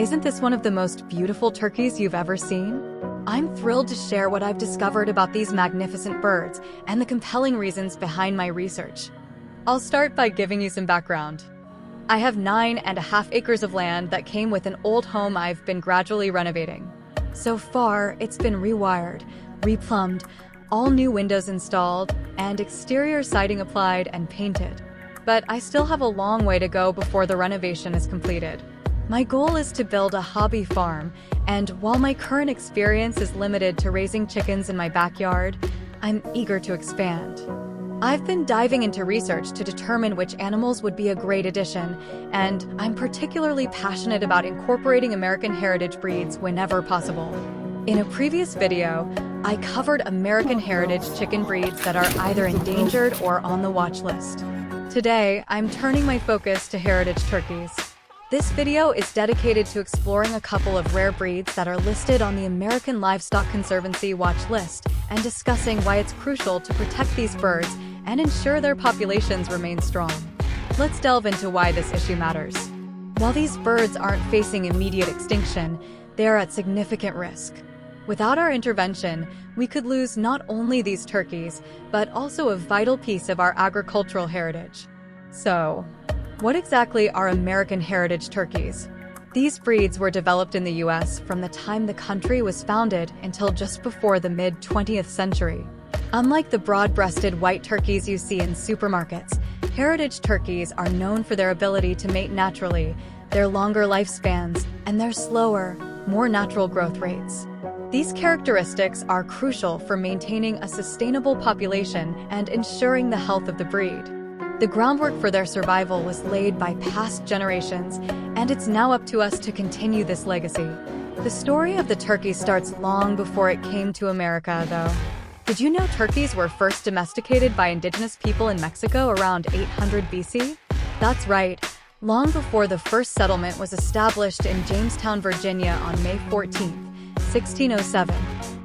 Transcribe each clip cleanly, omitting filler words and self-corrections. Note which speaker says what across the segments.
Speaker 1: Isn't this one of the most beautiful turkeys you've ever seen? I'm thrilled to share what I've discovered about these magnificent birds and the compelling reasons behind my research. I'll start by giving you some background. I have 9.5 acres of land that came with an old home I've been gradually renovating. So far, it's been rewired, replumbed, all new windows installed, and exterior siding applied and painted. But I still have a long way to go before the renovation is completed. My goal is to build a hobby farm, and while my current experience is limited to raising chickens in my backyard, I'm eager to expand. I've been diving into research to determine which animals would be a great addition, and I'm particularly passionate about incorporating American heritage breeds whenever possible. In a previous video, I covered American heritage chicken breeds that are either endangered or on the watch list. Today, I'm turning my focus to heritage turkeys. This video is dedicated to exploring a couple of rare breeds that are listed on the American Livestock Conservancy watch list and discussing why it's crucial to protect these birds and ensure their populations remain strong. Let's delve into why this issue matters. While these birds aren't facing immediate extinction, they are at significant risk. Without our intervention, we could lose not only these turkeys, but also a vital piece of our agricultural heritage. So, what exactly are American heritage turkeys? These breeds were developed in the US from the time the country was founded until just before the mid-20th century. Unlike the broad-breasted white turkeys you see in supermarkets, heritage turkeys are known for their ability to mate naturally, their longer lifespans, and their slower, more natural growth rates. These characteristics are crucial for maintaining a sustainable population and ensuring the health of the breed. The groundwork for their survival was laid by past generations, and it's now up to us to continue this legacy. The story of the turkey starts long before it came to America, though. Did you know turkeys were first domesticated by indigenous people in Mexico around 800 BC? That's right, long before the first settlement was established in Jamestown, Virginia on May 14, 1607.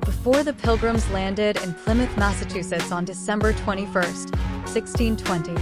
Speaker 1: Before the Pilgrims landed in Plymouth, Massachusetts on December 21, 1620.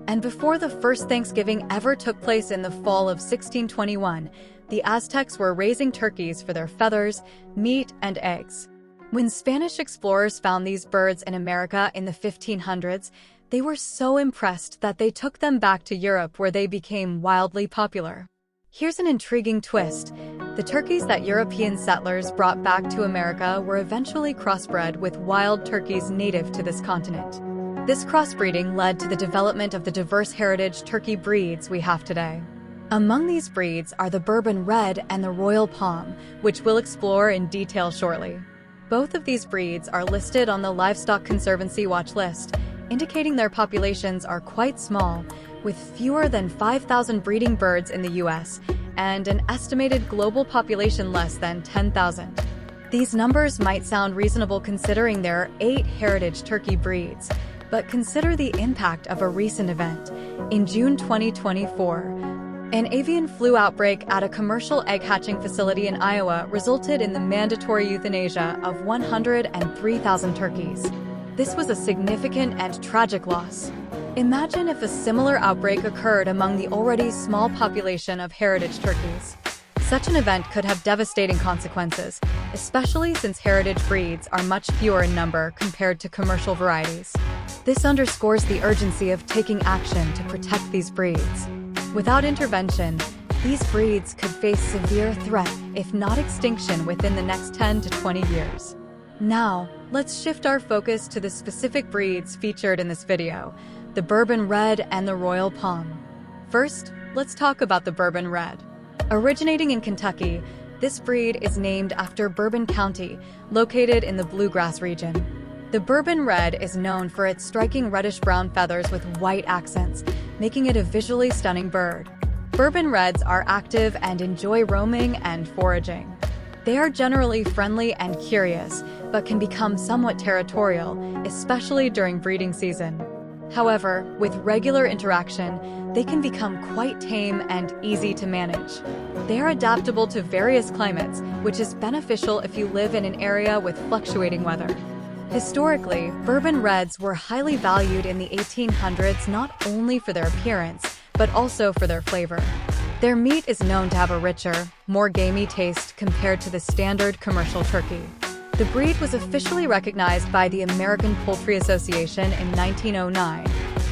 Speaker 1: And before the first Thanksgiving ever took place in the fall of 1621, the Aztecs were raising turkeys for their feathers, meat, and eggs. When Spanish explorers found these birds in America in the 1500s, they were so impressed that they took them back to Europe where they became wildly popular. Here's an intriguing twist. The turkeys that European settlers brought back to America were eventually crossbred with wild turkeys native to this continent. This crossbreeding led to the development of the diverse heritage turkey breeds we have today. Among these breeds are the Bourbon Red and the Royal Palm, which we'll explore in detail shortly. Both of these breeds are listed on the Livestock Conservancy watch list, indicating their populations are quite small, with fewer than 5,000 breeding birds in the US and an estimated global population less than 10,000. These numbers might sound reasonable considering there are 8 heritage turkey breeds, but consider the impact of a recent event. In June 2024, an avian flu outbreak at a commercial egg hatching facility in Iowa resulted in the mandatory euthanasia of 103,000 turkeys. This was a significant and tragic loss. Imagine if a similar outbreak occurred among the already small population of heritage turkeys. Such an event could have devastating consequences, especially since heritage breeds are much fewer in number compared to commercial varieties. This underscores the urgency of taking action to protect these breeds. Without intervention, these breeds could face severe threat, if not extinction, within the next 10 to 20 years. Now, let's shift our focus to the specific breeds featured in this video, the Bourbon Red and the Royal Palm. First, let's talk about the Bourbon Red. Originating in Kentucky, this breed is named after Bourbon County, located in the Bluegrass region. The Bourbon Red is known for its striking reddish-brown feathers with white accents, making it a visually stunning bird. Bourbon Reds are active and enjoy roaming and foraging. They are generally friendly and curious, but can become somewhat territorial, especially during breeding season. However, with regular interaction, they can become quite tame and easy to manage. They are adaptable to various climates, which is beneficial if you live in an area with fluctuating weather. Historically, Bourbon Reds were highly valued in the 1800s not only for their appearance, but also for their flavor. Their meat is known to have a richer, more gamey taste compared to the standard commercial turkey. The breed was officially recognized by the American Poultry Association in 1909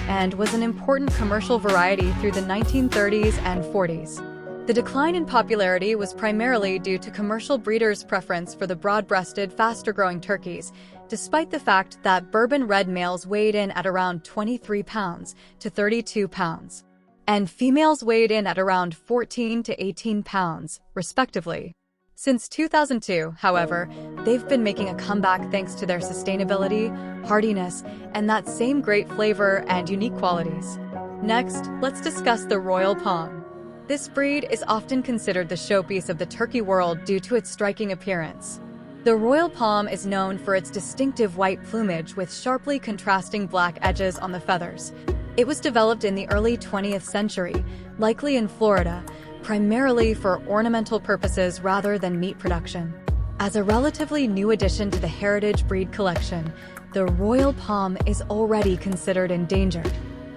Speaker 1: and was an important commercial variety through the 1930s and 40s. The decline in popularity was primarily due to commercial breeders' preference for the broad-breasted, faster-growing turkeys, despite the fact that bourbon red males weighed in at around 23 pounds to 32 pounds, and females weighed in at around 14 to 18 pounds, respectively. Since 2002, however, they've been making a comeback thanks to their sustainability, hardiness, and that same great flavor and unique qualities. Next, let's discuss the Royal Palm. This breed is often considered the showpiece of the turkey world due to its striking appearance. The Royal Palm is known for its distinctive white plumage with sharply contrasting black edges on the feathers. It was developed in the early 20th century, likely in Florida, primarily for ornamental purposes rather than meat production. As a relatively new addition to the heritage breed collection, the Royal Palm is already considered endangered.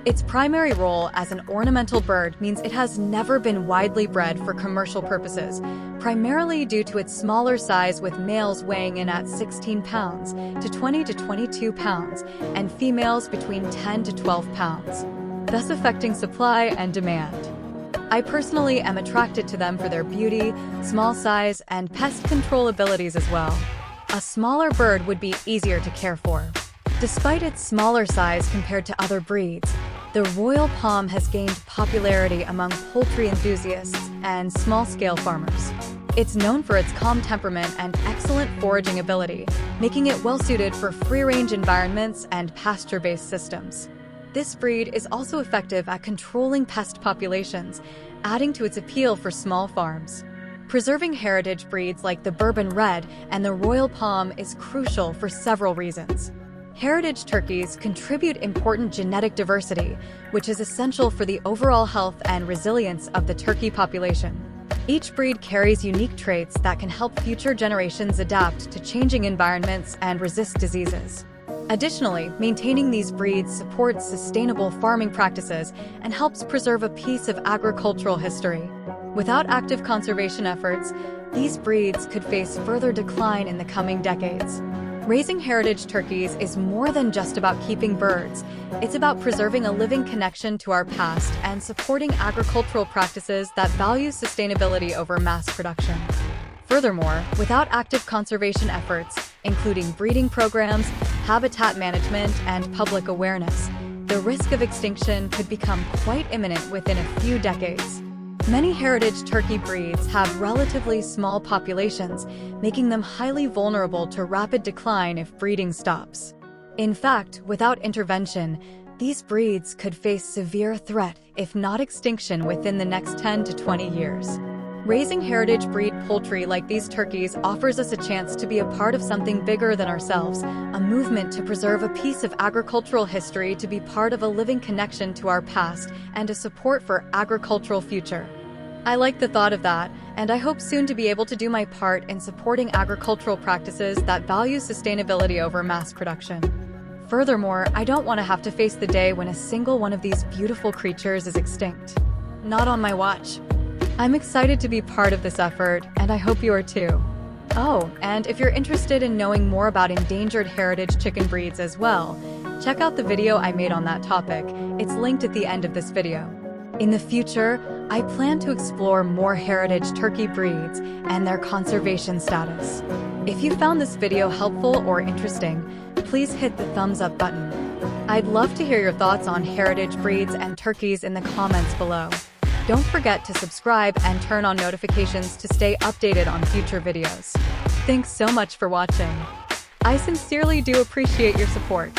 Speaker 1: Its primary role as an ornamental bird means it has never been widely bred for commercial purposes, primarily due to its smaller size, with males weighing in at 16 pounds to 20 to 22 pounds and females between 10 to 12 pounds, thus affecting supply and demand. I personally am attracted to them for their beauty, small size, and pest control abilities as well. A smaller bird would be easier to care for. Despite its smaller size compared to other breeds, the Royal Palm has gained popularity among poultry enthusiasts and small-scale farmers. It's known for its calm temperament and excellent foraging ability, making it well-suited for free-range environments and pasture-based systems. This breed is also effective at controlling pest populations, adding to its appeal for small farms. Preserving heritage breeds like the Bourbon Red and the Royal Palm is crucial for several reasons. Heritage turkeys contribute important genetic diversity, which is essential for the overall health and resilience of the turkey population. Each breed carries unique traits that can help future generations adapt to changing environments and resist diseases. Additionally, maintaining these breeds supports sustainable farming practices and helps preserve a piece of agricultural history. Without active conservation efforts, these breeds could face further decline in the coming decades. Raising heritage turkeys is more than just about keeping birds. It's about preserving a living connection to our past and supporting agricultural practices that value sustainability over mass production. Furthermore, without active conservation efforts, including breeding programs, habitat management, and public awareness, the risk of extinction could become quite imminent within a few decades. Many heritage turkey breeds have relatively small populations, making them highly vulnerable to rapid decline if breeding stops. In fact, without intervention, these breeds could face severe threat, if not extinction, within the next 10 to 20 years. Raising heritage breed poultry like these turkeys offers us a chance to be a part of something bigger than ourselves, a movement to preserve a piece of agricultural history, to be part of a living connection to our past, and a support for agricultural future. I like the thought of that, and I hope soon to be able to do my part in supporting agricultural practices that value sustainability over mass production. Furthermore, I don't want to have to face the day when a single one of these beautiful creatures is extinct. Not on my watch. I'm excited to be part of this effort, and I hope you are too. Oh, and if you're interested in knowing more about endangered heritage chicken breeds as well, check out the video I made on that topic. It's linked at the end of this video. In the future, I plan to explore more heritage turkey breeds and their conservation status. If you found this video helpful or interesting, please hit the thumbs up button. I'd love to hear your thoughts on heritage breeds and turkeys in the comments below. Don't forget to subscribe and turn on notifications to stay updated on future videos. Thanks so much for watching. I sincerely do appreciate your support.